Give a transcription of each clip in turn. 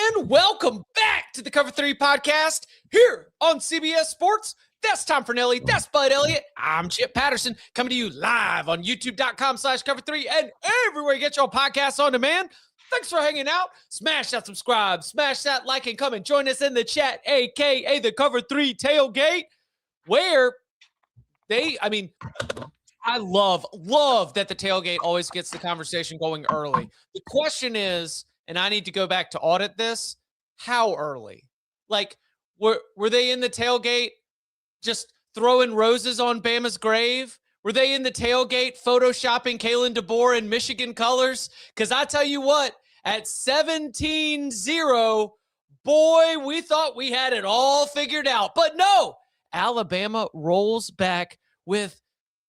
And welcome back to the Cover 3 podcast here on CBS Sports. That's Tom Fornelli. That's Bud Elliott. I'm Chip Patterson coming to you live on youtube.com/cover3 and everywhere you get your podcasts on demand. Thanks for hanging out. Smash that subscribe, smash that like, and come and join us in the chat, a.k.a. the Cover 3 tailgate, where I love that the tailgate always gets the conversation going early. The question is, and I need to go back to audit this, how early? Like, were they in the tailgate just throwing roses on Bama's grave? Were they in the tailgate photoshopping Kalen DeBoer in Michigan colors? Because I tell you what, at 17-0, boy, we thought we had it all figured out. But no, Alabama rolls back with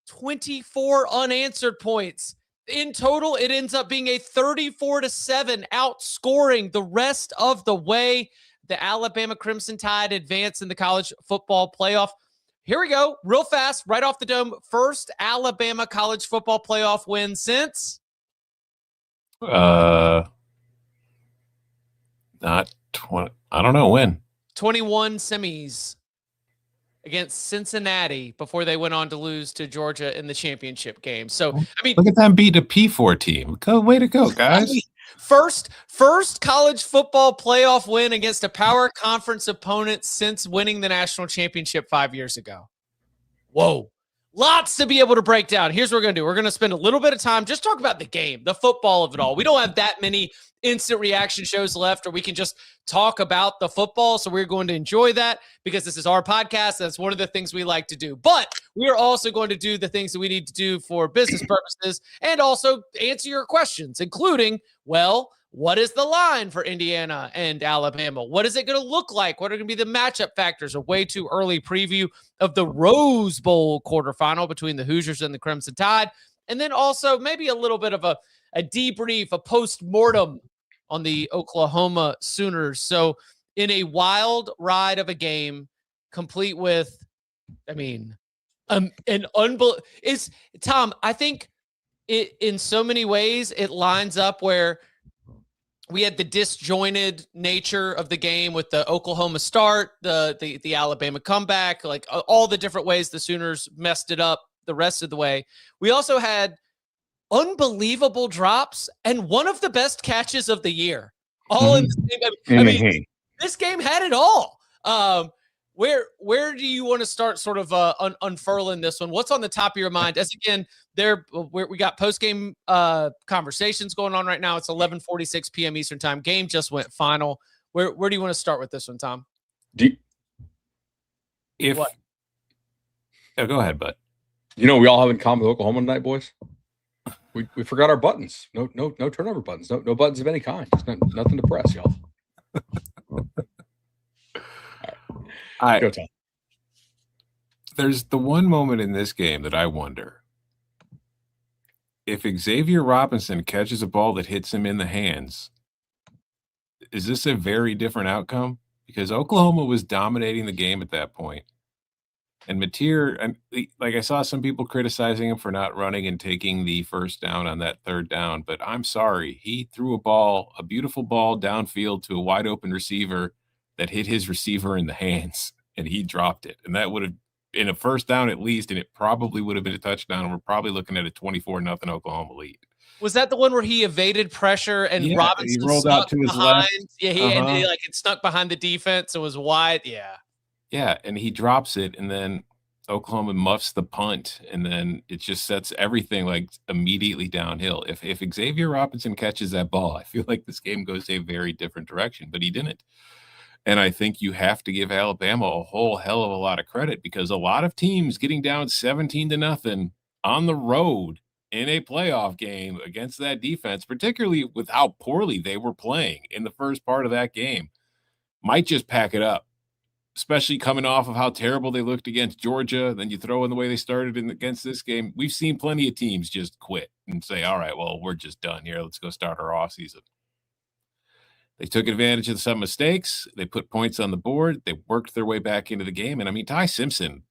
24 unanswered points. In total, it ends up being a 34-7, outscoring the rest of the way. The Alabama Crimson Tide advance in the college football playoff. Here we go, real fast, right off the dome. First Alabama college football playoff win since? Not 20. I don't know when. 21 semis against Cincinnati before they went on to lose to Georgia in the championship game. So, I mean, look at them beat a P4 team. Way to go, guys. First college football playoff win against a power conference opponent since winning the national championship 5 years ago. Whoa. Lots to be able to break down. Here's what we're going to do. We're going to spend a little bit of time just talk about the game, the football of it all. We don't have that many instant reaction shows left, or we can just talk about the football. So we're going to enjoy that because this is our podcast. That's one of the things we like to do. But we are also going to do the things that we need to do for business purposes and also answer your questions, including, well, what is the line for Indiana and Alabama? What is it going to look like? What are going to be the matchup factors? A way too early preview of the Rose Bowl quarterfinal between the Hoosiers and the Crimson Tide. And then also maybe a little bit of a debrief, a post-mortem on the Oklahoma Sooners. So in a wild ride of a game, complete with, an unbelievable. Tom, I think it in so many ways it lines up where we had the disjointed nature of the game with the Oklahoma start, the Alabama comeback, like all the different ways the Sooners messed it up the rest of the way. We also had unbelievable drops and one of the best catches of the year. All in the same. This game had it all. Where do you want to start sort of unfurling this one? What's on the top of your mind? As again, we got post-game conversations going on right now. It's 11:46 p.m. Eastern time. Game just went final. Where do you want to start with this one, Tom? Go ahead, bud. You know, we all have in common with Oklahoma tonight, boys. We forgot our buttons. No turnover buttons. No buttons of any kind. Just nothing to press, y'all. All right. Go, Tom. There's the one moment in this game that I wonder if Xavier Robinson catches a ball that hits him in the hands, is this a very different outcome? Because Oklahoma was dominating the game at that point. And Mateer, and like I saw some people criticizing him for not running and taking the first down on that third down, but I'm sorry. He threw a beautiful ball downfield to a wide open receiver that hit his receiver in the hands, and he dropped it. And that would have been a first down at least, and it probably would have been a touchdown. And we're probably looking at a 24-0 Oklahoma lead. Was that the one where he evaded pressure and Robinson he rolled out to his left? Yeah, it snuck behind the defense. It was wide. Yeah. Yeah, and he drops it, and then Oklahoma muffs the punt, and then it just sets everything like immediately downhill. If Xavier Robinson catches that ball, I feel like this game goes a very different direction, but he didn't. And I think you have to give Alabama a whole hell of a lot of credit because a lot of teams getting down 17-0 on the road in a playoff game against that defense, particularly with how poorly they were playing in the first part of that game, might just pack it up. Especially coming off of how terrible they looked against Georgia. Then you throw in the way they started against this game. We've seen plenty of teams just quit and say, all right, well, we're just done here. Let's go start our offseason. They took advantage of some mistakes. They put points on the board. They worked their way back into the game. And, Ty Simpson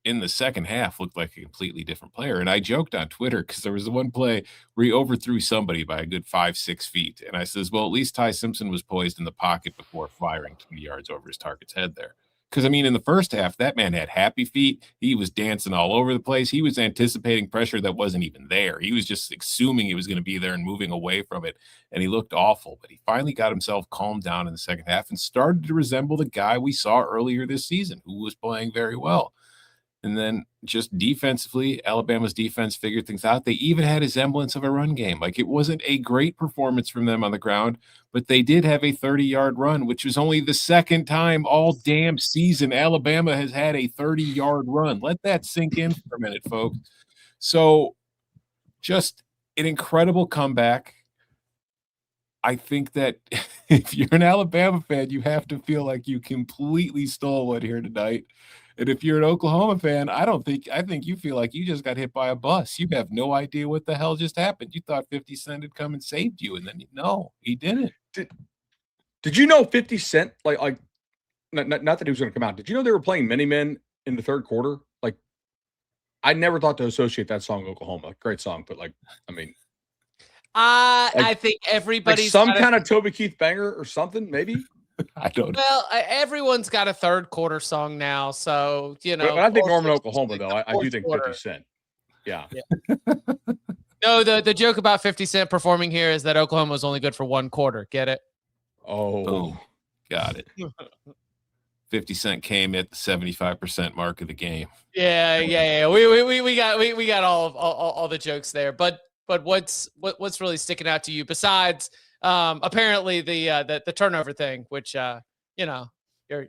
in the second half looked like a completely different player. And I joked on Twitter because there was the one play where he overthrew somebody by a good 5-6 feet. And I says, well, at least Ty Simpson was poised in the pocket before firing 20 yards over his target's head there. Because, I mean, in the first half, that man had happy feet. He was dancing all over the place. He was anticipating pressure that wasn't even there. He was just assuming it was going to be there and moving away from it. And he looked awful. But he finally got himself calmed down in the second half and started to resemble the guy we saw earlier this season, who was playing very well. And then just defensively, Alabama's defense figured things out. They even had a semblance of a run game. Like, it wasn't a great performance from them on the ground, but they did have a 30-yard run, which was only the second time all damn season Alabama has had a 30-yard run. Let that sink in for a minute, folks. So just an incredible comeback. I think that if you're an Alabama fan, you have to feel like you completely stole one here tonight. And if you're an Oklahoma fan, I think you feel like you just got hit by a bus. You have no idea what the hell just happened. You thought 50 Cent had come and saved you, and then no, he didn't. Did you know 50 Cent, like not that he was going to come out. Did you know they were playing Many Men in the third quarter? Like, I never thought to associate that song with Oklahoma. Great song, but I think everybody's some kind of Toby Keith banger or something, maybe. I don't know. Well, everyone's got a third quarter song now, so But I think Norman, Oklahoma, though, I do think 50 Cent. Yeah. No, the joke about 50 Cent performing here is that Oklahoma was only good for one quarter. Get it? Oh, boom. Got it. 50 Cent came at the 75% mark of the game. Yeah. We got all the jokes there, but what's really sticking out to you besides apparently the turnover thing, which you're.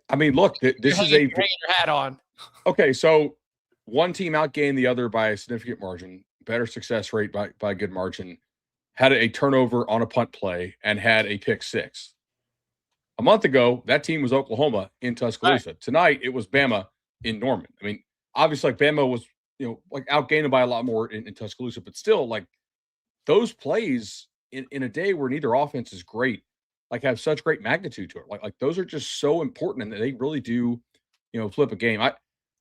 I mean, look, this is hanging your hat on. Okay, so one team outgained the other by a significant margin, better success rate by a good margin, had a turnover on a punt play, and had a pick six. A month ago, that team was Oklahoma in Tuscaloosa. Right. Tonight, it was Bama in Norman. I mean, obviously, Bama was outgained by a lot more in Tuscaloosa, but still, those plays in a day where neither offense is great, have such great magnitude to it. Like those are just so important, and they really do, flip a game.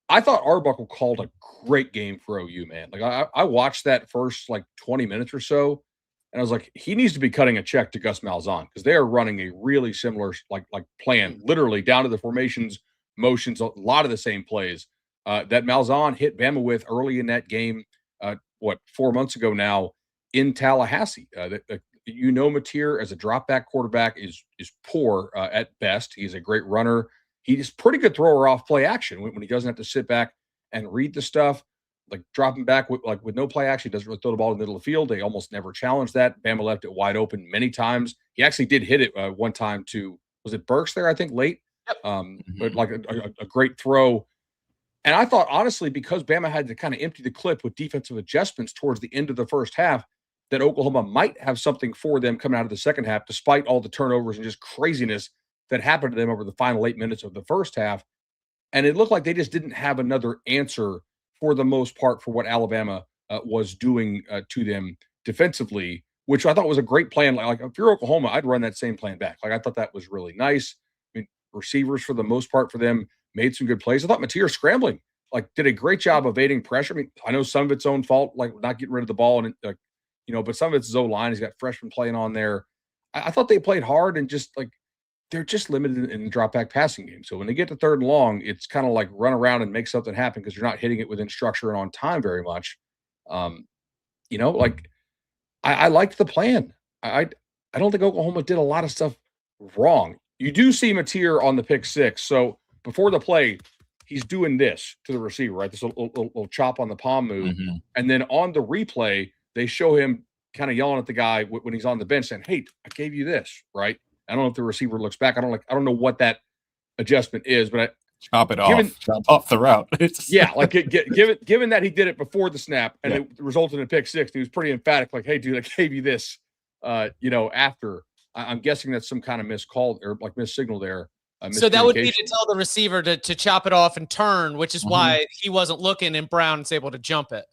I thought Arbuckle called a great game for OU, man. I watched that first 20 minutes or so, and I was like, he needs to be cutting a check to Gus Malzahn because they are running a really similar plan, literally down to the formations, motions, a lot of the same plays that Malzahn hit Bama with early in that game. 4 months ago now in Tallahassee. Mateer as a drop back quarterback is poor at best. He's a great runner. He's pretty good thrower off play action when he doesn't have to sit back and read the stuff. Dropping back with no play action, he doesn't really throw the ball in the middle of the field. They almost never challenge that. Bama left it wide open many times. He actually did hit it one time to, was it Burks there, I think, late? Yep. But a great throw. And I thought, honestly, because Bama had to kind of empty the clip with defensive adjustments towards the end of the first half, that Oklahoma might have something for them coming out of the second half, despite all the turnovers and just craziness that happened to them over the final 8 minutes of the first half. And it looked like they just didn't have another answer for the most part for what Alabama was doing to them defensively, which I thought was a great plan. If you're Oklahoma, I'd run that same plan back. I thought that was really nice. I mean, receivers for the most part for them made some good plays. I thought Mateer scrambling, did a great job evading pressure. I mean, I know some of it's own fault, not getting rid of the ball and but some of it's his O-line. He's got freshmen playing on there. I thought they played hard and just they're just limited in the drop back passing game. So when they get to third and long, it's kind of run around and make something happen because you're not hitting it within structure and on time very much. I liked the plan. I don't think Oklahoma did a lot of stuff wrong. You do see Mateer on the pick six. So before the play, he's doing this to the receiver, right? This little chop on the palm move. Mm-hmm. And then on the replay, they show him kind of yelling at the guy when he's on the bench saying, hey, I gave you this, right? I don't know if the receiver looks back. I don't know what that adjustment is, but chop off the route. Given that he did it before the snap and it resulted in a pick six, he was pretty emphatic, hey, dude, I gave you this, after. I'm guessing that's some kind of miscall or miss signal there. So that would be to tell the receiver to chop it off and turn, which is why he wasn't looking and Brown is able to jump it.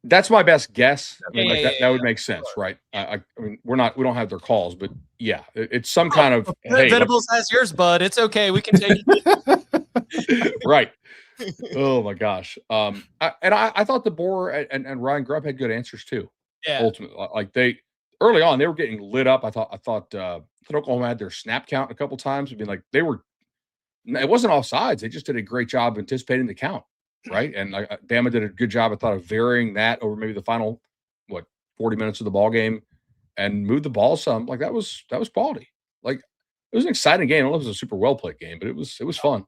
That's my best guess. I mean, that would make sense, right? I mean, we don't have their calls, but it's some kind of. Hey, Venables has yours, bud. It's okay. We can take it. Right. Oh my gosh. I thought DeBoer and Ryan Grubb had good answers too. Yeah. Ultimately, like they early on, they were getting lit up. I thought Oklahoma had their snap count a couple times. I mean, like they were. It wasn't offsides. They just did a great job anticipating the count, right? And Bama did a good job. I thought of varying that over maybe the final 40 minutes of the ball game, and moved the ball some. Like that was quality. Like it was an exciting game. I don't know if it was a super well played game, but it was fun.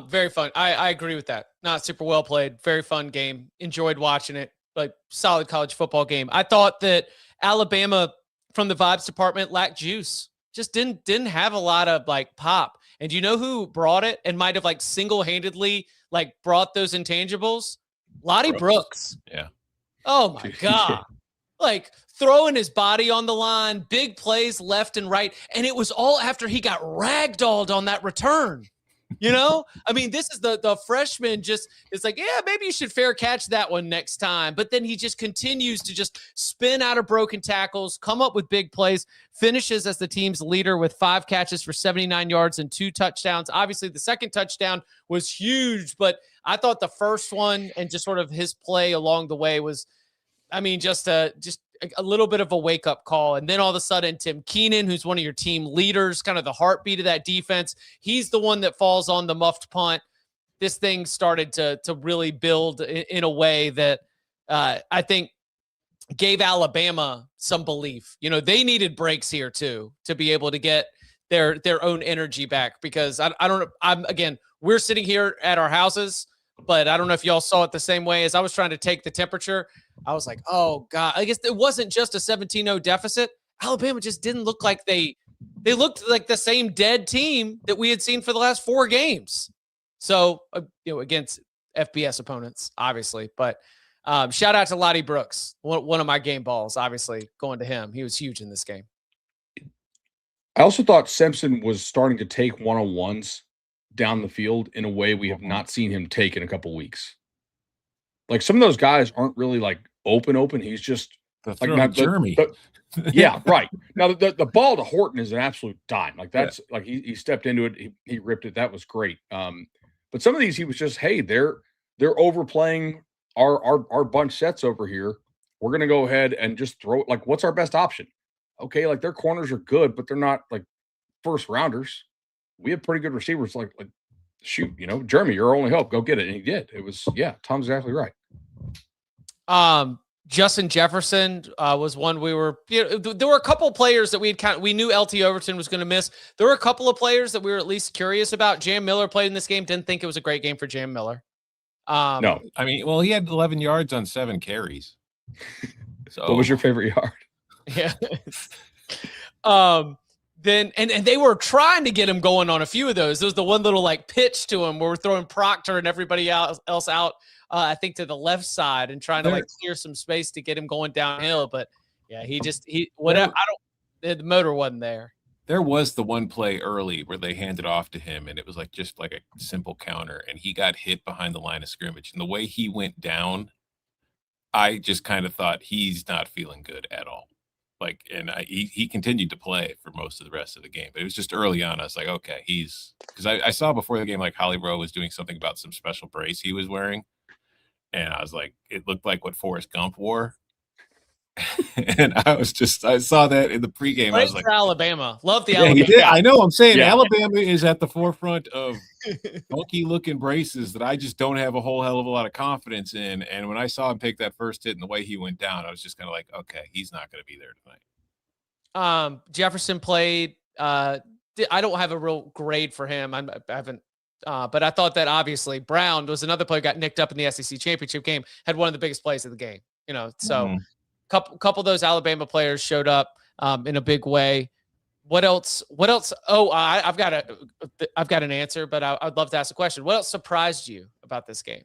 Very fun. I agree with that. Not super well played. Very fun game. Enjoyed watching it. Like solid college football game. I thought that Alabama from the vibes department lacked juice. Just didn't have a lot of like pop. And do you know who brought it and might have like single-handedly like brought those intangibles? Lottie Brooks. Yeah. Oh my God. Like throwing his body on the line, big plays left and right. And it was all after he got ragdolled on that return. You know, I mean, this is the freshman just, it's like, yeah, maybe you should fair catch that one next time. But then he just continues to just spin out of broken tackles, come up with big plays, finishes as the team's leader with 5 catches for 79 yards and 2 touchdowns. Obviously, the second touchdown was huge, but I thought the first one and just sort of his play along the way was, I mean, just a little bit of a wake-up call. And then all of a sudden, Tim Keenan, who's one of your team leaders, kind of the heartbeat of that defense, he's the one that falls on the muffed punt. This thing started to really build in a way that I think gave Alabama some belief. You know, they needed breaks here too to be able to get their own energy back, because I don't know. Again, we're sitting here at our houses, but I don't know if y'all saw it the same way. As I was trying to take the temperature, I was like, oh God, I guess it wasn't just a 17-0 deficit. Alabama just didn't look like they looked like the same dead team that we had seen for the last 4 games. So, against FBS opponents, obviously, but shout out to Lottie Brooks, one of my game balls, obviously going to him. He was huge in this game. I also thought Simpson was starting to take one-on-ones down the field in a way we have not seen him take in a couple weeks. Like some of those guys aren't really like open. He's just like Jeremy. Yeah, right. Now the ball to Horton is an absolute dime. Like that's like he stepped into it, he ripped it. That was great. But some of these he was just, hey, they're overplaying our bunch sets over here. We're gonna go ahead and just throw it. Like, what's our best option? Okay, like their corners are good, but they're not like first rounders. We have pretty good receivers. Like shoot, Jeremy, your only hope. Go get it. And he did. It was, Tom's exactly right. Justin Jefferson was one we were, there were a couple of players that we knew LT Overton was going to miss. There were a couple of players that we were at least curious about. Jam Miller played in this game. Didn't think it was a great game for Jam Miller. No. I mean, well, he had 11 yards on 7 carries. So what was your favorite yard? Yeah. Then and they were trying to get him going on a few of those. There was the one little like pitch to him where we're throwing Proctor and everybody else out, I think to the left side, and trying to like clear some space to get him going downhill. But yeah, the motor wasn't there. There was the one play early where they handed off to him, and it was like just like a simple counter, and he got hit behind the line of scrimmage. And the way he went down, I just kind of thought he's not feeling good at all. Like, and he continued to play for most of the rest of the game, but it was just early on. I was like, okay, because I saw before the game, like Holly Rowe was doing something about some special brace he was wearing. And I was like, it looked like what Forrest Gump wore. And I saw that in the pregame. Great I was like, for Alabama. Love the Alabama. He did. I know. I'm saying Alabama is at the forefront of funky looking braces that I just don't have a whole hell of a lot of confidence in. And when I saw him take that first hit and the way he went down, I was just kind of like, okay, he's not going to be there tonight. Jefferson played. I don't have a real grade for him. I haven't. But I thought that obviously Brown was another player who got nicked up in the SEC championship game, had one of the biggest plays of the game. So couple of those Alabama players showed up in a big way. What else? Oh, I've got an answer, but I'd love to ask a question. What else surprised you about this game?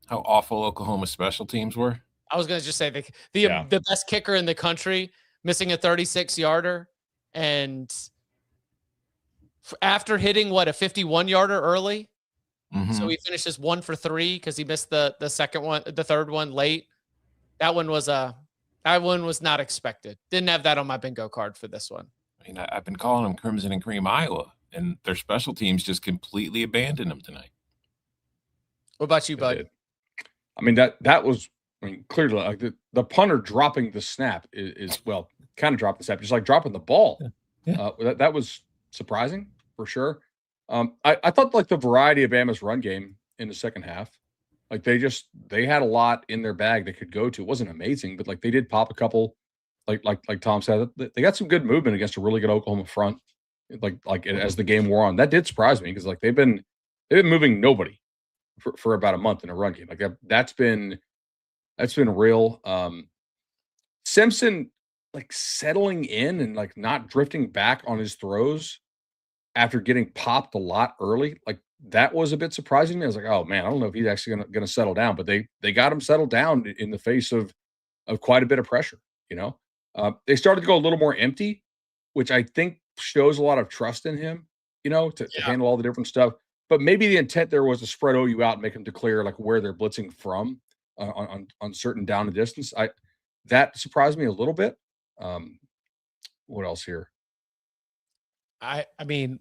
How awful Oklahoma special teams were. I was going to just say the best kicker in the country missing a 36-yarder, and after hitting a 51-yarder early, so he finishes 1 for 3 because he missed the third one late. That one was not expected. Didn't have that on my bingo card for this one. I mean, I've been calling them Crimson and Cream Iowa, and their special teams just completely abandoned them tonight. What about you, They Bud? did. I mean, that was, I mean, clearly like the punter dropping the snap is well, kind of dropping the snap, just like dropping the ball. Yeah. That was surprising for sure. I thought like the variety of Bama's run game in the second half, like they had a lot in their bag they could go to. It wasn't amazing, but like they did pop a couple, like Tom said, they got some good movement against a really good Oklahoma front. Like as the game wore on, that did surprise me because like they've been moving nobody for about a month in a run game. Like that's been real. Simpson like settling in and like not drifting back on his throws after getting popped a lot early. Like that was a bit surprising to me. I was like, oh man, I don't know if he's actually gonna settle down, but they got him settled down in the face of quite a bit of pressure. You know, they started to go a little more empty, which I think shows a lot of trust in him. You know, to handle all the different stuff. But maybe the intent there was to spread OU out and make them declare like where they're blitzing from on certain down and distance. That surprised me a little bit. What else here? I mean,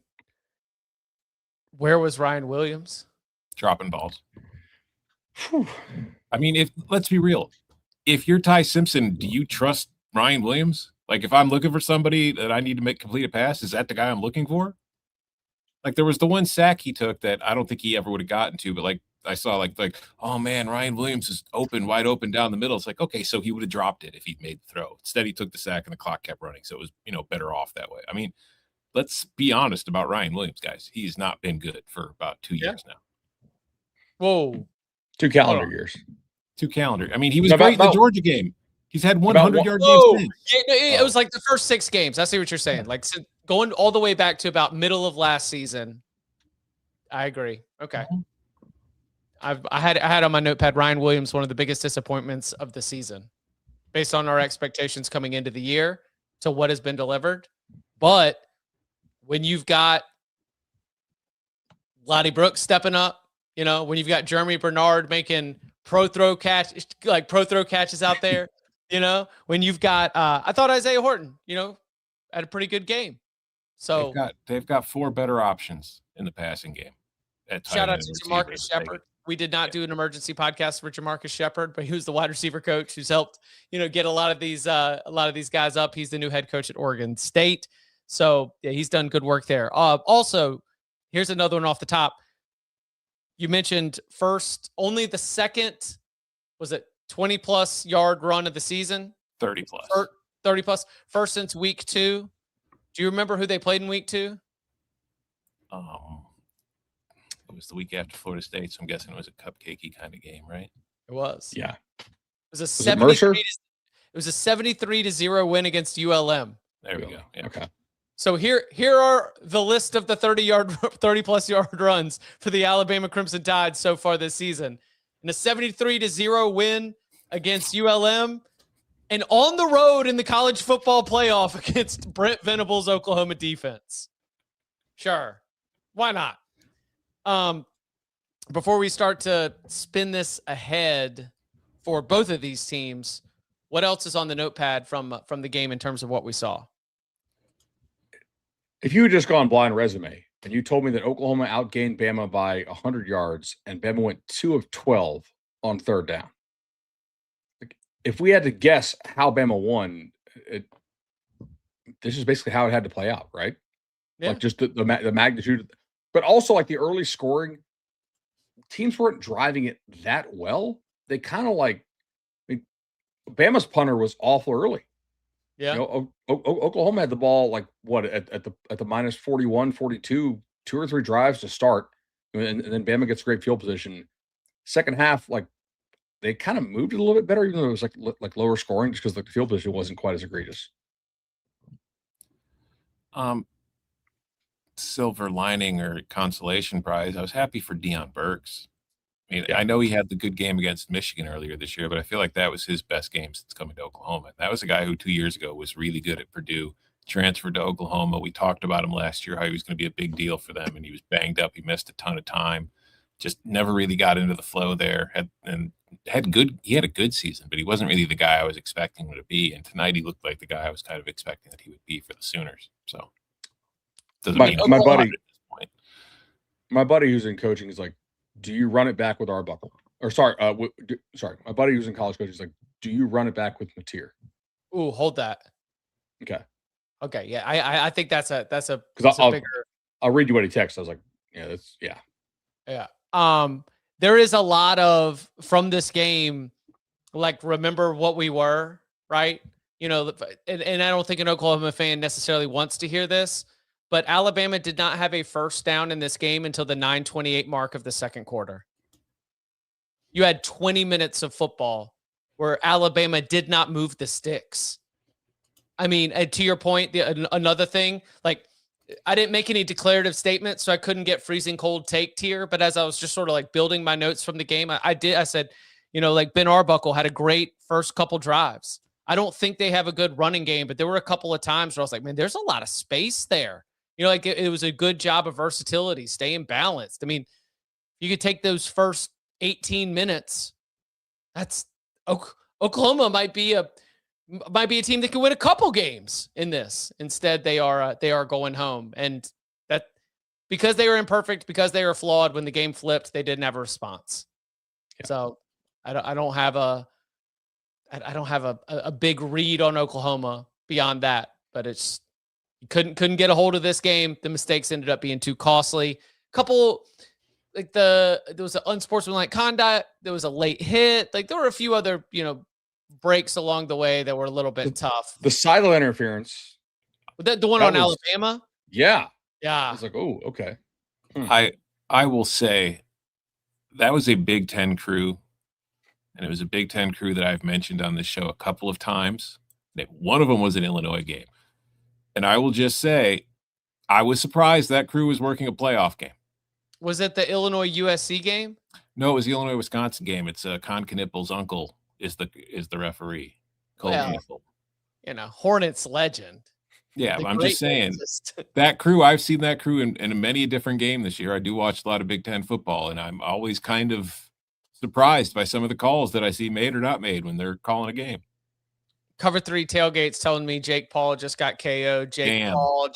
where was Ryan Williams? Dropping balls. Whew. I mean, let's be real. If you're Ty Simpson, do you trust Ryan Williams? Like, if I'm looking for somebody that I need to complete a pass, is that the guy I'm looking for? Like, there was the one sack he took that I don't think he ever would have gotten to, but like I saw like, oh man, Ryan Williams is wide open down the middle. It's like, okay, so he would have dropped it if he'd made the throw. Instead, he took the sack and the clock kept running. So it was, better off that way. I mean, let's be honest about Ryan Williams, guys. He's not been good for about 2 years now. Whoa. 2 calendar years. 2 calendar. I mean, he was great in the Georgia game. He's had 100-yard games. It was like the first 6 games. I see what you're saying. Like going all the way back to about middle of last season. I agree. Okay. I had on my notepad Ryan Williams, one of the biggest disappointments of the season, based on our expectations coming into the year to what has been delivered. But when you've got Lottie Brooks stepping up, when you've got Jeremy Bernard making pro throw catches out there, when you've got I thought Isaiah Horton, had a pretty good game. So they've got 4 better options in the passing game. Shout out to Jamarcus Shepard. We did not do an emergency podcast for Jamarcus Shepard, but he was the wide receiver coach who's helped, get a lot of these guys up. He's the new head coach at Oregon State. So yeah, he's done good work there. Also, here's another one off the top. You mentioned only the second, was it 20+ yard run of the season? 30+. 30+. First since week 2. Do you remember who they played in week 2? It was the week after Florida State, so I'm guessing it was a cupcakey kind of game, right? It was. Yeah. It was a 73-0 win against ULM. There we go. Yeah. Okay. So here are the list of the 30+ yard runs for the Alabama Crimson Tide so far this season. In a 73-0 win against ULM, and on the road in the college football playoff against Brent Venables' Oklahoma defense. Sure. Why not? Before we start to spin this ahead for both of these teams, what else is on the notepad from the game in terms of what we saw? If you had just gone blind resume and you told me that Oklahoma outgained Bama by 100 yards and Bama went 2 of 12 on third down, if we had to guess how Bama won, this is basically how it had to play out, right? Yeah. Like just the magnitude, but also like the early scoring. Teams weren't driving it that well. They kind of Bama's punter was awful early. Yeah. Oklahoma had the ball like what at the minus 41, 42, 2 or 3 drives to start, and then Bama gets great field position. Second half, like they kind of moved it a little bit better, even though it was like lower scoring, just because the field position wasn't quite as egregious. Silver lining or consolation prize, I was happy for Deion Burks. I mean, I know he had the good game against Michigan earlier this year, but I feel like that was his best game since coming to Oklahoma. That was a guy who 2 years ago was really good at Purdue, transferred to Oklahoma. We talked about him last year, how he was going to be a big deal for them, and he was banged up. He missed a ton of time, just never really got into the flow there. He had a good season, but he wasn't really the guy I was expecting him to be. And tonight he looked like the guy I was kind of expecting that he would be for the Sooners. So doesn't mean my buddy who's in coaching is like, do you run it back with Arbuckle? Or sorry, sorry, my buddy who's in college coach is like, do you run it back with Mateer? Ooh, hold that. Okay. Okay, yeah, I think that's a Because bigger. I'll read you what he texted. I was like, yeah. There is a lot of from this game, like remember what we were, right? And I don't think an Oklahoma fan necessarily wants to hear this, but Alabama did not have a first down in this game until the 9:28 mark of the second quarter. You had 20 minutes of football where Alabama did not move the sticks. I mean, and to your point, another thing, like I didn't make any declarative statements, so I couldn't get freezing cold take tier. But as I was just sort of like building my notes from the game, I said, like Ben Arbuckle had a great first couple drives. I don't think they have a good running game, but there were a couple of times where I was like, man, there's a lot of space there. Like it was a good job of versatility, staying balanced. I mean, you could take those first 18 minutes. That's Oklahoma might be a team that can win a couple games in this. Instead, they are going home, and that because they were imperfect, because they were flawed. When the game flipped, they didn't have a response. Yeah. So I don't have a big read on Oklahoma beyond that, but it's couldn't get a hold of this game. The mistakes ended up being too costly. Couple like there was an unsportsmanlike conduct. There was a late hit. Like there were a few other breaks along the way that were a little bit tough. The silo interference. The one on Alabama? Yeah. Yeah. I was like, oh, okay. I will say that was a Big Ten crew, and it was a Big Ten crew that I've mentioned on this show a couple of times. One of them was an Illinois game. And I will just say, I was surprised that crew was working a playoff game. Was it the Illinois USC game? No, it was the Illinois Wisconsin game. It's Con Knippel's uncle is the referee. Hornets legend. Yeah, I'm just saying that crew. I've seen that crew in many a different game this year. I do watch a lot of Big Ten football, and I'm always kind of surprised by some of the calls that I see made or not made when they're calling a game. Cover 3 tailgates telling me Jake Paul just got KO'd. Jake Paul,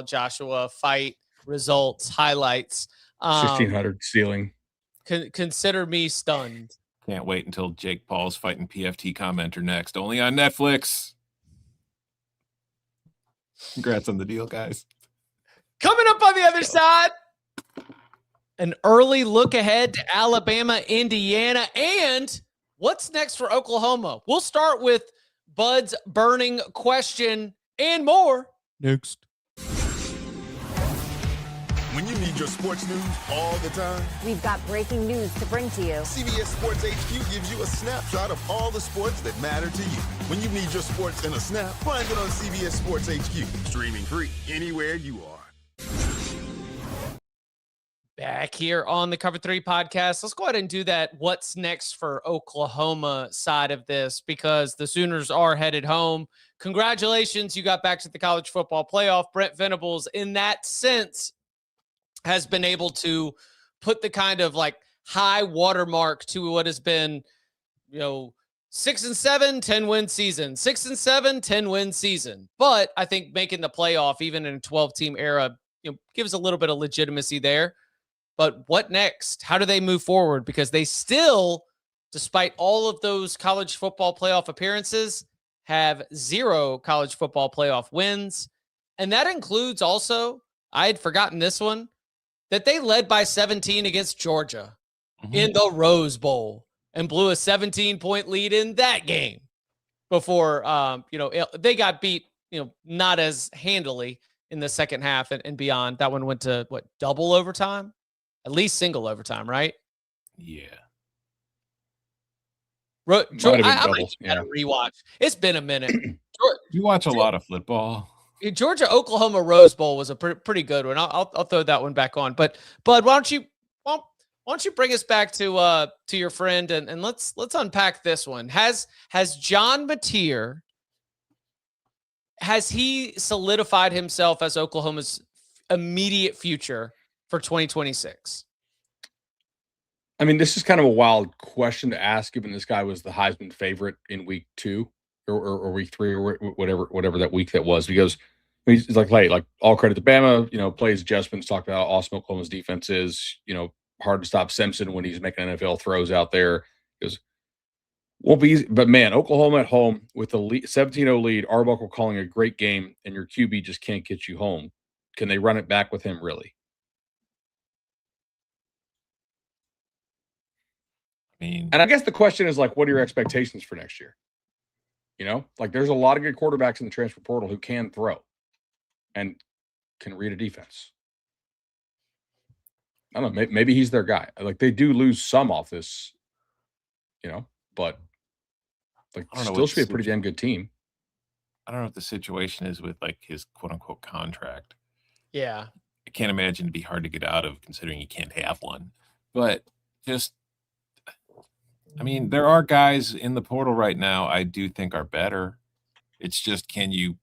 Joshua fight results, highlights. 1,600 ceiling. Consider me stunned. Can't wait until Jake Paul's fighting PFT commenter next. Only on Netflix. Congrats on the deal, guys. Coming up on the other side, an early look ahead to Alabama, Indiana, and what's next for Oklahoma. We'll start with Bud's burning question and more next. When you need your sports news all the time, we've got breaking news to bring to you. CBS Sports HQ gives you a snapshot of all the sports that matter to you. When you need your sports in a snap, find it on CBS Sports HQ. Streaming free anywhere you are. Back here on the Cover 3 podcast. Let's go ahead and do that what's next for Oklahoma side of this, because the Sooners are headed home. Congratulations. You got back to the college football playoff. Brent Venables, in that sense, has been able to put the kind of like high watermark to what has been, 6-7, 10-win season, 6-7, 10-win season. But I think making the playoff, even in a 12-team era, gives a little bit of legitimacy there. But what next? How do they move forward? Because they still, despite all of those college football playoff appearances, have 0 college football playoff wins. And that includes also, I had forgotten this one, that they led by 17 against Georgia in the Rose Bowl and blew a 17-point lead in that game before, they got beat, not as handily in the second half and beyond. That one went to double overtime? At least single overtime, right? Yeah. I'm going to rewatch. It's been a minute. You watch a lot of football. Georgia Oklahoma Rose Bowl was a pretty good one. I'll throw that one back on. But Bud, why don't you bring us back to your friend and let's unpack this one. Has John Mateer, has he solidified himself as Oklahoma's immediate future for 2026? I mean, this is kind of a wild question to ask, given this guy was the Heisman favorite in week 2 or week 3 or whatever that week that was, because he's like, hey, like all credit to Bama, plays adjustments, talked about how awesome Oklahoma's defense is, hard to stop Simpson when he's making NFL throws out there. Because won't be easy. But man, Oklahoma at home with a 17-0 lead, Arbuckle calling a great game, and your QB just can't get you home. Can they run it back with him, really? I mean, and I guess the question is, like, what are your expectations for next year? You know, like, there's a lot of good quarterbacks in the transfer portal who can throw and can read a defense. I don't know. Maybe he's their guy. Like, they do lose some off this, you know, but like, still should be a pretty damn good team. I don't know what the situation is with like his quote unquote contract. Yeah. I can't imagine it'd be hard to get out of considering you can't have one. But just, I mean, there are guys in the portal right now I do think are better. It's just, can you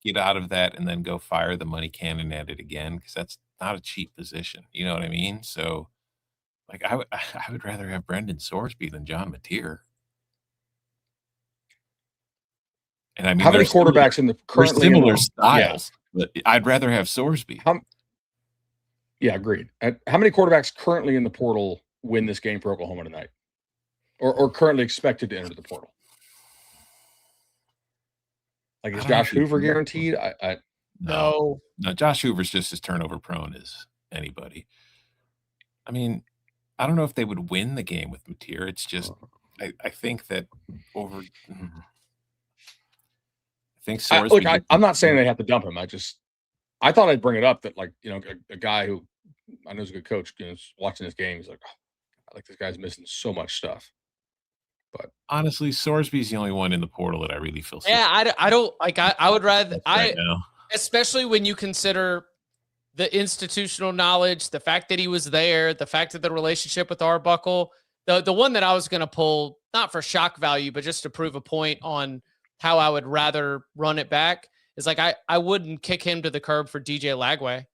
get out of that and then go fire the money cannon at it again? Because that's not a cheap position. You know what I mean? So, like, I would rather have Brendan Sorsby than John Mateer. And I mean, how many quarterbacks in the currently similar styles? Yeah. But I'd rather have Sorsby. Yeah, agreed. How many quarterbacks currently in the portal win this game for Oklahoma tonight, or currently expected to enter the portal? Like, is Josh Hoover guaranteed? No. Josh Hoover's just as turnover prone as anybody. I mean, I don't know if they would win the game with Mateer. It's just, I think that over. I think Sorsby. Look, I'm not saying they have to dump him. I thought I'd bring it up that, like, you know, a guy who I know is a good coach, you know, is watching this game. He's like, oh, I like, this guy's missing so much stuff. But honestly, Sorsby's the only one in the portal that I really feel. Yeah, I don't like. I would rather especially when you consider the institutional knowledge, the fact that he was there, the fact that the relationship with Arbuckle. The one that I was going to pull, not for shock value, but just to prove a point on how I would rather run it back, is like I wouldn't kick him to the curb for DJ Lagway.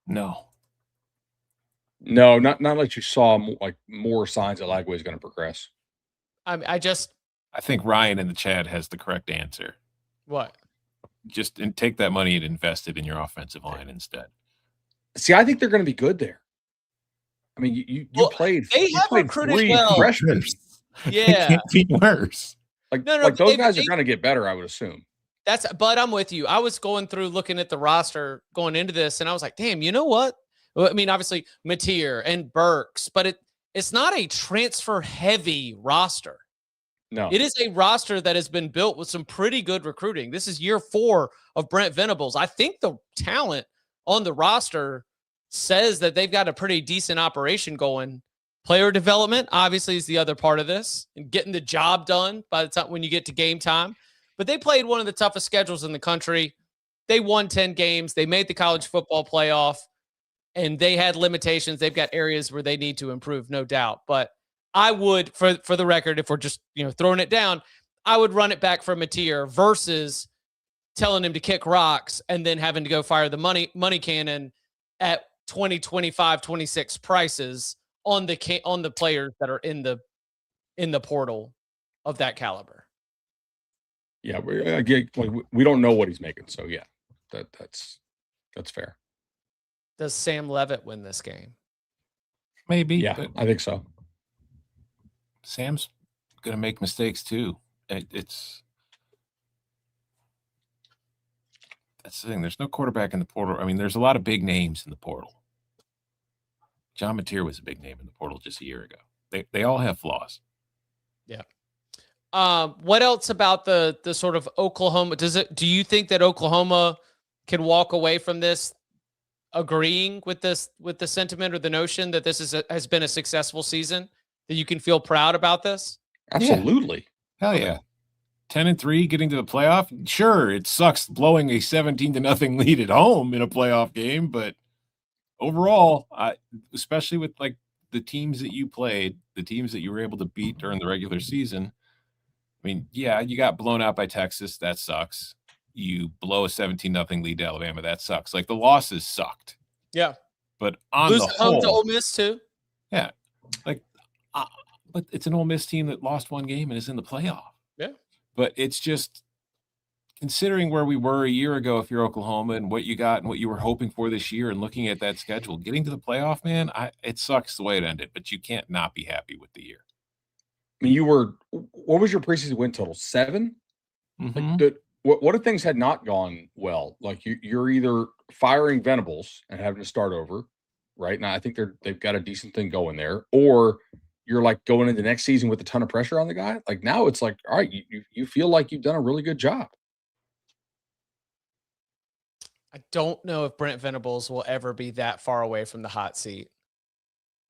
No, not like you saw like more signs that Lagway is going to progress. I think Ryan in the chat has the correct answer. What? Just take that money and invest it in your offensive line instead. See, I think they're going to be good there. I mean, you played. They have recruited well. Freshmen. Yeah, it can't be worse. Like those guys are going to get better, I would assume. But I'm with you. I was going through looking at the roster going into this, and I was like, damn, you know what? Well, I mean, obviously Mateer and Burks, but it's not a transfer heavy roster. No, it is a roster that has been built with some pretty good recruiting. This is year 4 of Brent Venables. I think the talent on the roster says that they've got a pretty decent operation going. Player development, obviously, is the other part of this, and getting the job done by the time when you get to game time. But they played one of the toughest schedules in the country. They won 10 games. They made the college football playoff, and they had limitations. They've got areas where they need to improve, no doubt. But I would, for the record, if we're just throwing it down, I would run it back for Mateer versus telling him to kick rocks and then having to go fire the money cannon at 20, 25, 26 prices on the players that are in the portal of that caliber. Yeah, we don't know what he's making, so yeah, that's fair. Does Sam Levitt win this game? Maybe. Yeah, I think so. Sam's going to make mistakes too. That's the thing. There's no quarterback in the portal. I mean, there's a lot of big names in the portal. John Mateer was a big name in the portal just a year ago. They all have flaws. Yeah. What else about the sort of Oklahoma? Do you think that Oklahoma can walk away from this agreeing with the sentiment or the notion that this has been a successful season, that you can feel proud about this? Absolutely. Yeah. Hell yeah. 10-3 getting to the playoff. Sure, it sucks blowing a 17-0 lead at home in a playoff game, but overall, especially with like the teams that you played, the teams that you were able to beat during the regular season, I mean, yeah, you got blown out by Texas. That sucks. You blow a 17-0 lead to Alabama. That sucks. Like, the losses sucked. Yeah. But on lose the whole, home to Ole Miss too. Yeah. Like, but it's an Ole Miss team that lost one game and is in the playoff. Yeah. But it's just, considering where we were a year ago, if you're Oklahoma, and what you got and what you were hoping for this year, and looking at that schedule, getting to the playoff, man, it sucks the way it ended, but you can't not be happy with the year. I mean, what was your preseason win total? 7? Mhm. Like, what if things had not gone well? Like you're either firing Venables and having to start over, right? Now I think they've got a decent thing going there, or you're like going into next season with a ton of pressure on the guy. Like now it's like, all right, you feel like you've done a really good job. I don't know if Brent Venables will ever be that far away from the hot seat.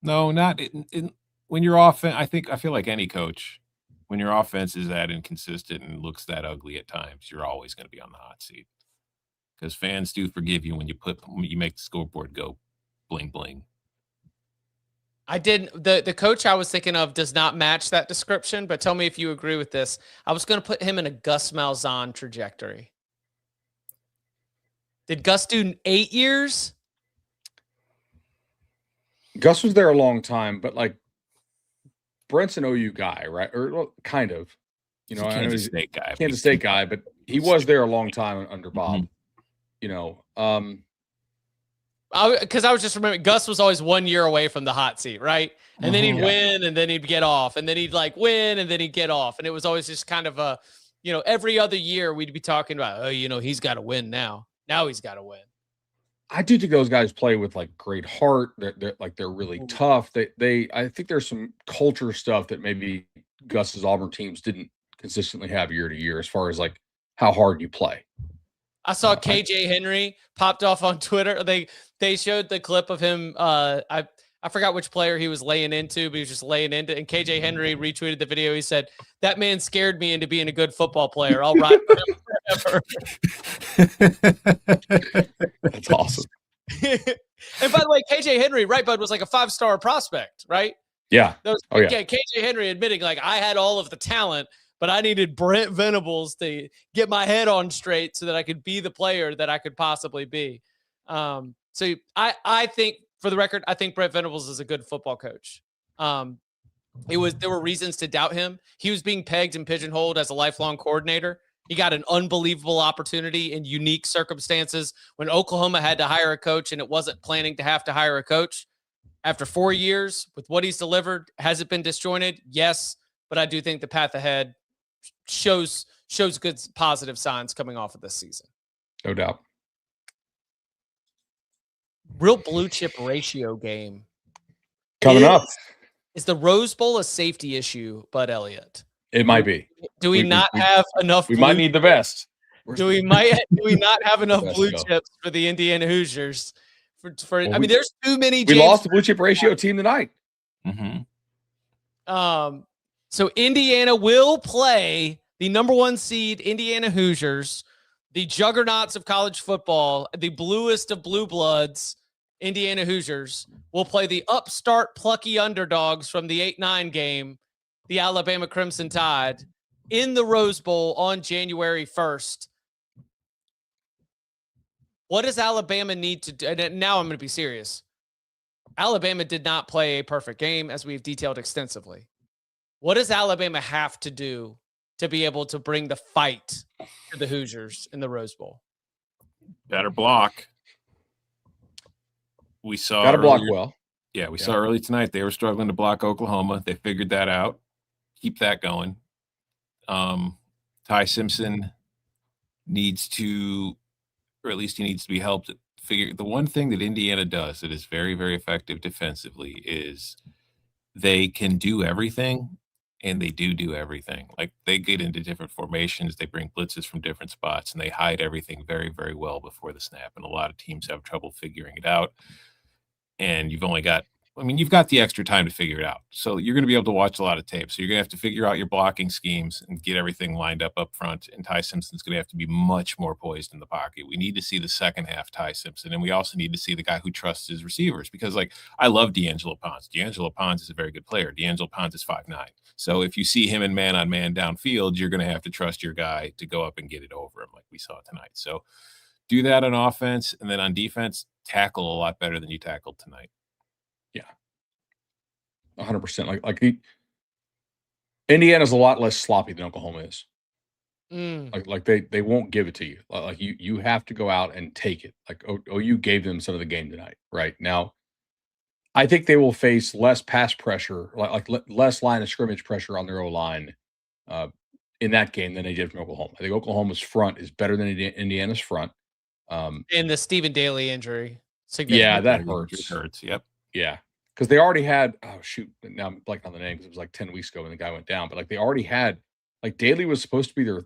No, not when you're offense. I feel like any coach, when your offense is that inconsistent and looks that ugly at times, you're always going to be on the hot seat, because fans do forgive you when you make the scoreboard go bling bling. I didn't. The coach I was thinking of does not match that description, but tell me if you agree with this. I was going to put him in a Gus Malzahn trajectory. Did Gus do 8 years? Gus was there a long time, but like Brent's an OU guy, right? Or well, kind of. You know, He's a I know Kansas he's State guy. Kansas State guy, but he was there a long time under Bob. Mhm. You know, Because I was just remembering Gus was always 1 year away from the hot seat, right? And then he'd Yeah. win, and then he'd get off, and then he'd like win, and then he'd get off, and it was always just kind of a, every other year we'd be talking about, oh, he's got to win now. Now he's got to win. I do think those guys play with like great heart. They're really tough. I think there's some culture stuff that maybe Gus's Auburn teams didn't consistently have year to year, as far as like how hard you play. I saw KJ Henry popped off on Twitter. They showed the clip of him. I forgot which player he was laying into, but he was just laying into. And KJ Henry retweeted the video. He said, "That man scared me into being a good football player. I'll ride for him forever." That's awesome. And by the way, KJ Henry, right, bud, was like a 5-star prospect, right? Yeah. Yeah, KJ Henry admitting like I had all of the talent, but I needed Brent Venables to get my head on straight so that I could be the player that I could possibly be. So I think, for the record, I think Brent Venables is a good football coach. There were reasons to doubt him. He was being pegged and pigeonholed as a lifelong coordinator. He got an unbelievable opportunity in unique circumstances when Oklahoma had to hire a coach and it wasn't planning to have to hire a coach. After 4 years, with what he's delivered, has it been disjointed? Yes, but I do think the path ahead shows good positive signs coming off of this season. No doubt. Real blue chip ratio game Coming up. Is the Rose Bowl a safety issue, Bud Elliott? It might be. Do we not have enough? We might need the best. Do we not have enough blue chips for the Indiana Hoosiers? There's too many. We lost the blue chip ratio team tonight. Mm-hmm. So Indiana will play the number 1 seed Indiana Hoosiers, the juggernauts of college football, the bluest of blue bloods. Indiana Hoosiers will play the upstart plucky underdogs from the 8-9 game, the Alabama Crimson Tide, in the Rose Bowl on January 1st. What does Alabama need to do? And now I'm going to be serious. Alabama did not play a perfect game, as we've detailed extensively. What does Alabama have to do to be able to bring the fight to the Hoosiers in the Rose Bowl? Better block. We saw Got to block well. Yeah, we saw early tonight they were struggling to block Oklahoma. They figured that out. Keep that going. Ty Simpson needs to, or at least he needs to be helped figure. The one thing that Indiana does that is very, very effective defensively is they can do everything, and they do everything. Like, they get into different formations, they bring blitzes from different spots, and they hide everything very, very well before the snap. And a lot of teams have trouble figuring it out. And you've got the extra time to figure it out. So you're going to be able to watch a lot of tape. So you're going to have to figure out your blocking schemes and get everything lined up front. And Ty Simpson's going to have to be much more poised in the pocket. We need to see the second half Ty Simpson. And we also need to see the guy who trusts his receivers, because I love D'Angelo Ponce. D'Angelo Ponce is a very good player. D'Angelo Ponce is 5'9". So if you see him in man-on-man downfield, you're going to have to trust your guy to go up and get it over him like we saw tonight. So do that on offense. And then on defense, tackle a lot better than you tackled tonight. 100%. Indiana's a lot less sloppy than Oklahoma is. Like they won't give it to you. Like you have to go out and take it. Like OU gave them some of the game tonight. Right now, I think they will face less pass pressure, less line of scrimmage pressure on their O line in that game than they did from Oklahoma. I think Oklahoma's front is better than Indiana's front. And the Stephen Daly injury. Yeah, that It hurts. hurts. Yep. Yeah, because they already had. Oh shoot! Now I'm blanking on the name because it was like 10 weeks ago when the guy went down. But like they already had. Like Daly was supposed to be their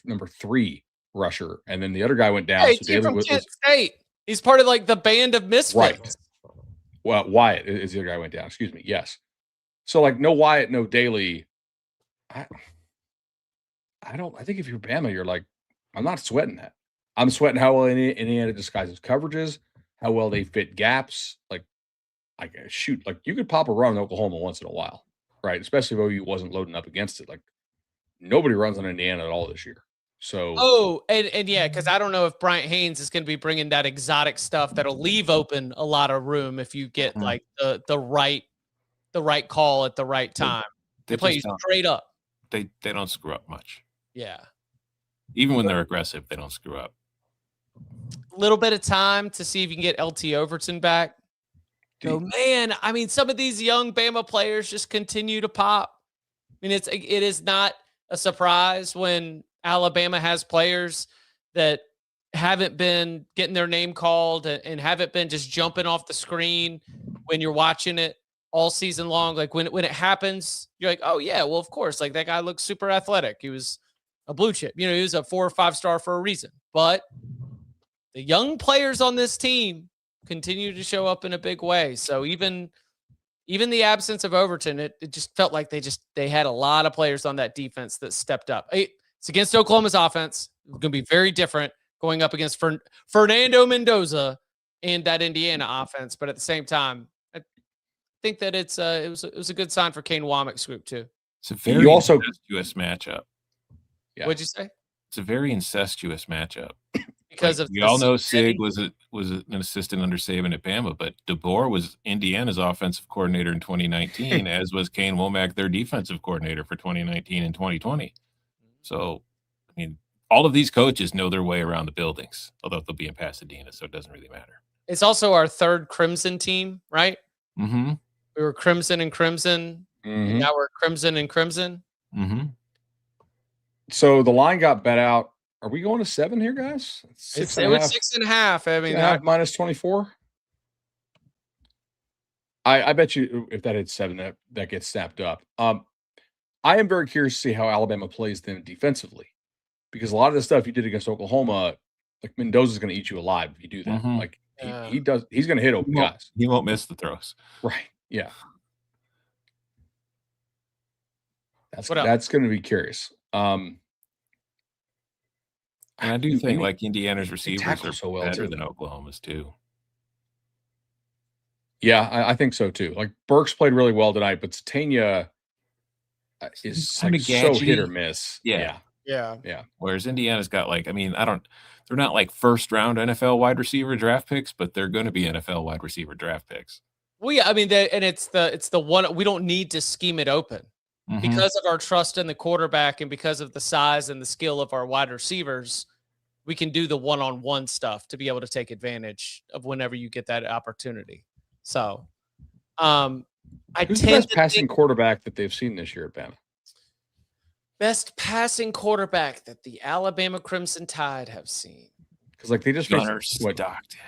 number 3 rusher, and then the other guy went down. Hey, So Daly from was Kent State. He's part of like the band of misfits. right. Well, Wyatt is the other guy who went down. Excuse me. Yes. So like no Wyatt, no Daly. I think if you're Bama, you're like, I'm not sweating that. I'm sweating how well Indiana disguises coverages, how well they fit gaps. Like shoot, like you could pop a run in Oklahoma once in a while, right? Especially if OU wasn't loading up against it. Like nobody runs on Indiana at all this year. So and yeah, because I don't know if Bryant Haynes is going to be bringing that exotic stuff that'll leave open a lot of room if you get like the right call at the right time. They play you straight up. They don't screw up much. Yeah. Even when they're aggressive, they don't screw up. A little bit of time to see if you can get LT Overton back. So man, I mean, some of these young Bama players just continue to pop. I mean, it is not a surprise when Alabama has players that haven't been getting their name called and haven't been just jumping off the screen when you're watching it all season long. Like when it happens, you're like, oh yeah, well, of course, like that guy looks super athletic. He was a blue chip, he was a 4 or 5 star for a reason. But the young players on this team continue to show up in a big way. So even the absence of Overton, it just felt like they had a lot of players on that defense that stepped up. It's against Oklahoma's offense. It's going to be very different going up against Fernando Mendoza and that Indiana offense. But at the same time, I think that it was a good sign for Kane Womack's group too. It's a very incestuous matchup. Yeah. What'd you say? It's a very incestuous matchup. Because of we all know Sig was an assistant under Saban at Bama, but DeBoer was Indiana's offensive coordinator in 2019, as was Kane Womack, their defensive coordinator for 2019 and 2020. So, I mean, all of these coaches know their way around the buildings, although they'll be in Pasadena, so it doesn't really matter. It's also our 3rd Crimson team, right? Mm-hmm. We were Crimson and Crimson, and now we're Crimson and Crimson. Mm-hmm. So the line got bet out. Are we going to 7 here, guys? It was 6.5. I mean, minus 24. I bet you if that hits 7, that gets snapped up. I am very curious to see how Alabama plays then defensively, because a lot of the stuff you did against Oklahoma, like Mendoza's going to eat you alive if you do that. Like he does, he's going to hit open guys. He won't miss the throws. Right. Yeah. That's going to be curious. And I do think like Indiana's receivers are so well better too. than Oklahoma's too. Yeah, I think so too. Like Burks played really well tonight, but Satania is like so hit or miss. Yeah. Whereas Indiana's got they're not like first round NFL wide receiver draft picks, but they're going to be NFL wide receiver draft picks. Well, yeah, I mean, it's the one we don't need to scheme it open. Because of our trust in the quarterback and because of the size and the skill of our wide receivers, we can do the one-on-one stuff to be able to take advantage of whenever you get that opportunity. So, who's the best passing quarterback that they've seen this year at Bama? Best passing quarterback that the Alabama Crimson Tide have seen. Because like they just Gunnar Stockton.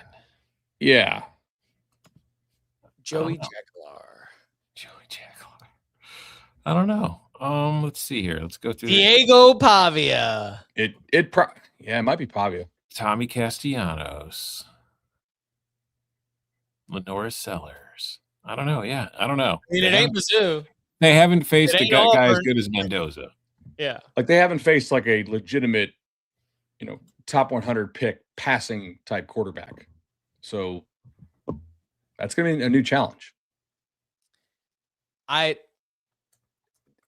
Yeah. Joey Jaguar. I don't know. Let's see here. Let's go through Diego Pavia. It might be Pavia. Tommy Castellanos. Lenora Sellers. I don't know. Yeah, I don't know. I mean, it ain't Mizzou. They haven't faced a guy as good as Mendoza. Yeah. Like they haven't faced like a legitimate, top 100 pick passing type quarterback. So that's going to be a new challenge.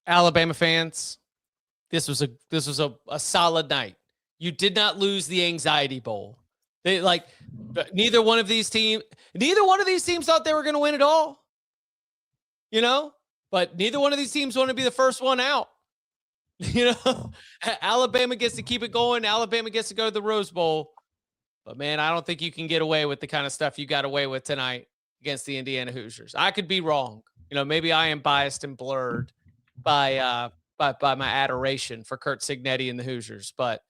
Alabama fans, this was a solid night. You did not lose the anxiety bowl. Neither one of these teams thought they were going to win it all. But neither one of these teams want to be the first one out. Alabama gets to keep it going. Alabama gets to go to the Rose Bowl. But, man, I don't think you can get away with the kind of stuff you got away with tonight against the Indiana Hoosiers. I could be wrong. Maybe I am biased and blurred by my adoration for Kurt Cignetti and the Hoosiers. But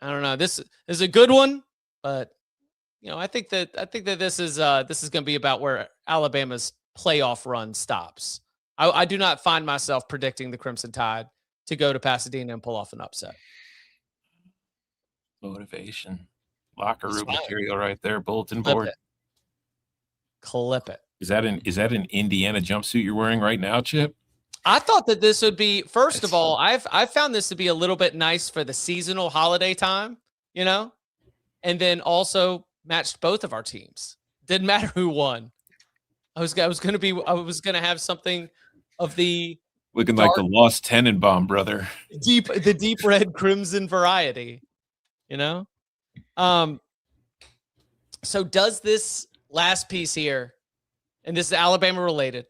I don't know. This is a good one. But, I think that this is going to be about where Alabama's playoff run stops. I do not find myself predicting the Crimson Tide to go to Pasadena and pull off an upset. Motivation. Locker room material right there. Bulletin board. Clip it. Is that an Indiana jumpsuit you're wearing right now, Chip? I thought that this would be, first of all, I've found this to be a little bit nice for the seasonal holiday time, and then also matched both of our teams. Didn't matter who won. I was going to have something of the looking dark, like the Lost Tenenbaum, brother. The deep red crimson variety, So does this last piece here, and this is Alabama related,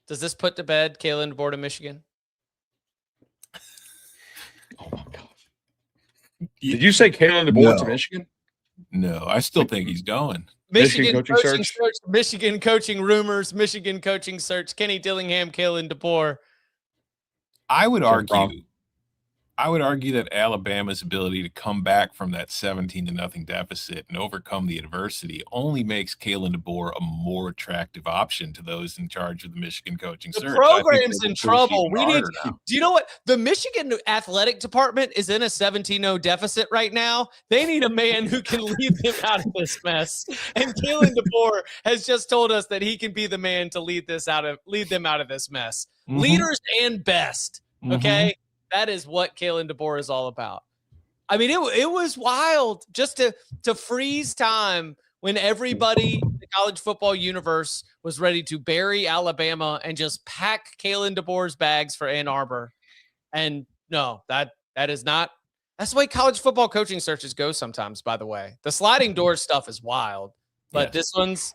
does this put to bed Kanell DeBoer to Michigan? Oh my gosh! Did you say Kanell DeBoer to Michigan? No, I still think he's going. Michigan coaching search. Michigan coaching rumors. Michigan coaching search. Kenny Dillingham, Kanell DeBoer. I would argue that Alabama's ability to come back from that 17-0 deficit and overcome the adversity only makes Kanell DeBoer a more attractive option to those in charge of the Michigan coaching search. The program's in trouble. Do you know what? The Michigan athletic department is in a 17-0 deficit right now. They need a man who can lead them out of this mess. And Kanell DeBoer has just told us that he can be the man to lead them out of this mess. Mm-hmm. Leaders and best. Okay. Mm-hmm. That is what Kanell DeBoer is all about. I mean, it was wild just to freeze time when everybody in the college football universe was ready to bury Alabama and just pack Kanell DeBoer's bags for Ann Arbor. And no, that is not. That's the way college football coaching searches go sometimes, by the way. The sliding door stuff is wild. But This one's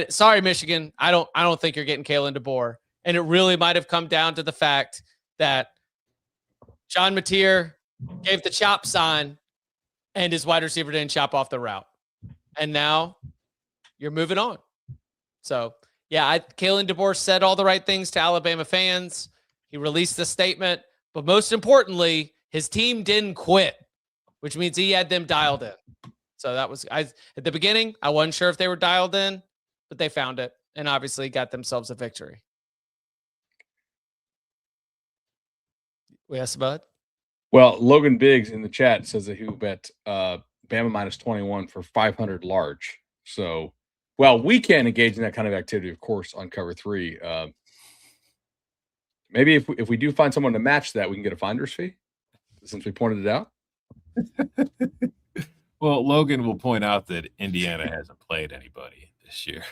sorry, Michigan. I don't think you're getting Kanell DeBoer. And it really might have come down to the fact that John Mateer gave the chop sign and his wide receiver didn't chop off the route. And now you're moving on. So, Kanell DeBoer said all the right things to Alabama fans. He released the statement. But most importantly, his team didn't quit, which means he had them dialed in. So that was at the beginning, I wasn't sure if they were dialed in, but they found it and obviously got themselves a victory. Yes, Bud? Well, Logan Biggs in the chat says that he will bet Bama minus 21 for 500 large. So, we can't engage in that kind of activity, of course, on Cover 3. Maybe if we do find someone to match that, we can get a finder's fee, since we pointed it out. Well, Logan will point out that Indiana hasn't played anybody this year.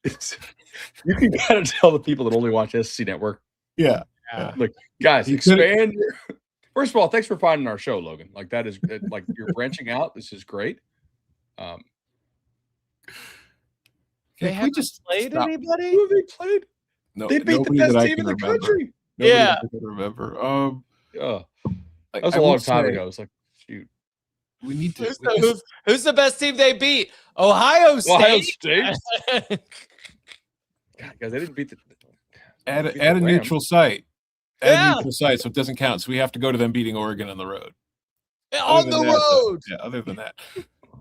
You can kind of tell the people that only watch SC Network. Yeah. Look, guys, expand your. First of all, thanks for finding our show, Logan. Like that is like you're branching out. This is great. They haven't played anybody? Who have they played? No, they beat the best team in the country. Nobody I can remember. That was a long time ago. It's like, shoot. We need to. Who's the best team they beat? Ohio State. Ohio State. God, guys, they didn't beat the. Add a neutral site. Neutral site, so it doesn't count. So we have to go to them beating Oregon on the road. On the road. Other than that.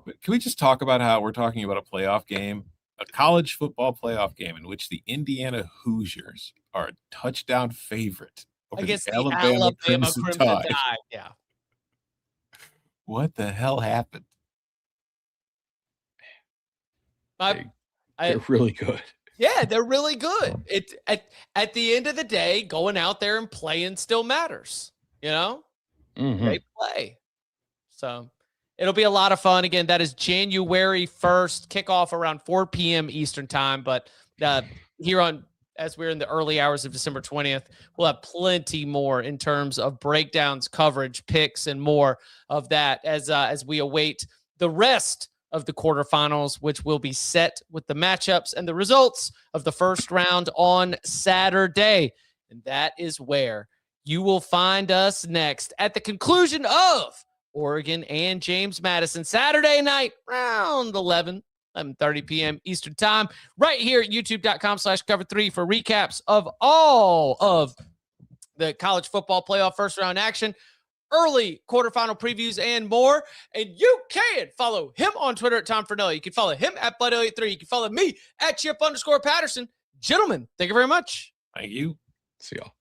But can we just talk about how we're talking about a playoff game, a college football playoff game in which the Indiana Hoosiers are a touchdown favorite against the Alabama Crimson Tide. Yeah. What the hell happened? They're really good. Yeah, they're really good. It at the end of the day, going out there and playing still matters. Mm-hmm. They play. So it'll be a lot of fun. Again, that is January 1st, kickoff around 4 p.m. Eastern time. But here on, as we're in the early hours of December 20th, we'll have plenty more in terms of breakdowns, coverage, picks, and more of that as we await the rest of the quarterfinals, which will be set with the matchups and the results of the first round on Saturday. And that is where you will find us next at the conclusion of Oregon and James Madison Saturday night around 11:30 p.m. Eastern time, right here at youtube.com/cover3 for recaps of all of the college football playoff first round action, early quarterfinal previews, and more. And you can follow him on Twitter at Tom Fornelli. You can follow him at Bud Elliott 3. You can follow me at Chip _Patterson. Gentlemen, thank you very much. Thank you. See y'all.